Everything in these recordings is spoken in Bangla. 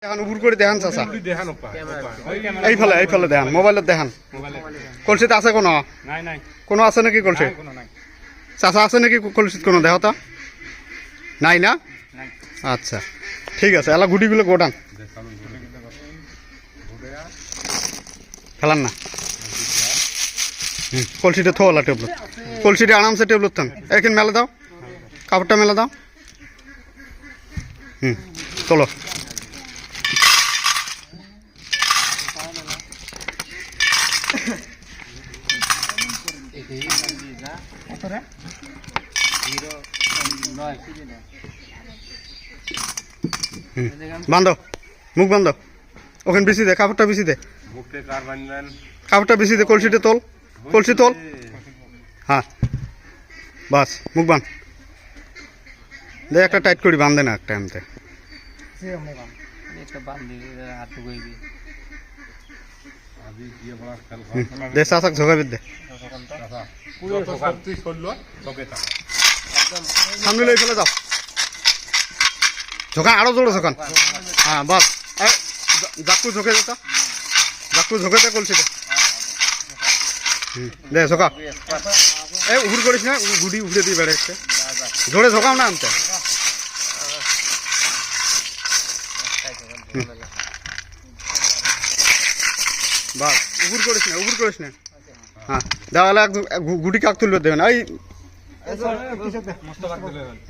দেখান উপর করে দেখান চাচা এইফালে দেখান মোবাইলত দেখান কলসিতে আছে কোনো কোনো আছে নাকি কলসি চাচা আছে নাকি কলসিত কোনো দেহ তো নাই না আচ্ছা ঠিক আছে এলা গুটিগুলো গোটান ফেলান না কলসিটা থোলা টেবলত কলসিটা আরামসে টেবলত থান এখানে মেলে দাও কাপড়টা মেলে দাও চলো বান্ধো মুখ বান্ধো ওখানে বেশি দে কাপড়টা বেশি দে কাপড়টা বেশি দে কলসিটা তোল কলসি তোল হ্যাঁ বাস মুখ বান দে একটা টাইট করি বান্ধে না একটা এমতে দে চাচাক ঝোঁকাবি দে সামনে লই ফেলে যাও ঝোঁকান আরো জোরে ঝোঁকান হ্যাঁ বাস জাকু ঝোঁকে যেত জাকু ঝোঁকে দে কলসি দে ঝোঁকা এই উহুর করিস না গুড়ি উঠে দিয়ে বেড়ে এসছে জোরে ঝোঁকাও না আনতে বাস উপুর করিস না হ্যাঁ দেওয়ালে গুটি কাক তুলবে দেবেন এই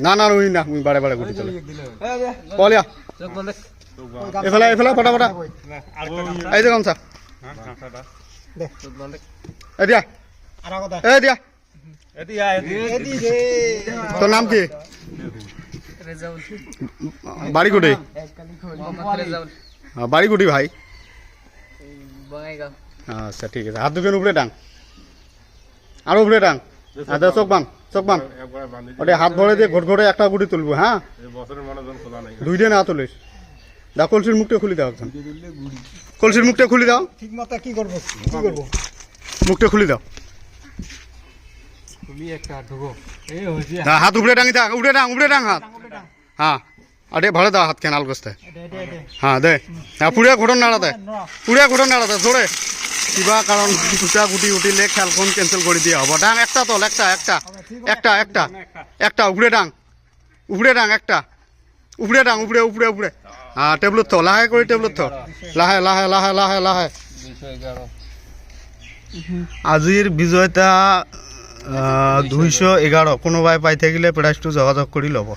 না না ওই না বাড়ে বাড়ে গুটি চলে পলিয়া এফালে ফটা এই দেখুন স্যার এই দিয়া তোর নাম কি বাড়ি কোটি বাড়ি কোটি ভাই আচ্ছা ঠিক আছে হাত দুজন উপরে টাং আরো উপরে টাং আচ্ছা চোখ বান ওটা হাত ভরে দিয়ে ঘট ঘটে একটা গুটি তুলবো হ্যাঁ দুইটা না তুলিস দা কলসির মুখটা খুলে দাও একজন কলসির মুখটা খুলে দাও ঠিক মতো কি করবো মুখটা খুলে দাও হাত উপরে টাঙি থাক উপরে টাং হাত হ্যাঁ আরে ভালো দাও হাত কেনাল গোস্তে হ্যাঁ দে হ্যাঁ পুড়িয়া ঘটন নাড়া দে জোরে কিবা কারণ দুটা গুটি উঠিলে খেলখন কেঞ্চেল করে দিয়ে হব ডাং একটা তল একটা উপরে ডাং একটা উপরে ডাং উপরে হ্যাঁ টেবলত থ লাহে করে টেবলত থ লাহে আজির বিজয়তা 211 কোনোবাই পাই থাকিলে প্রাইজটো যোগাযোগ কৰি ল'ব।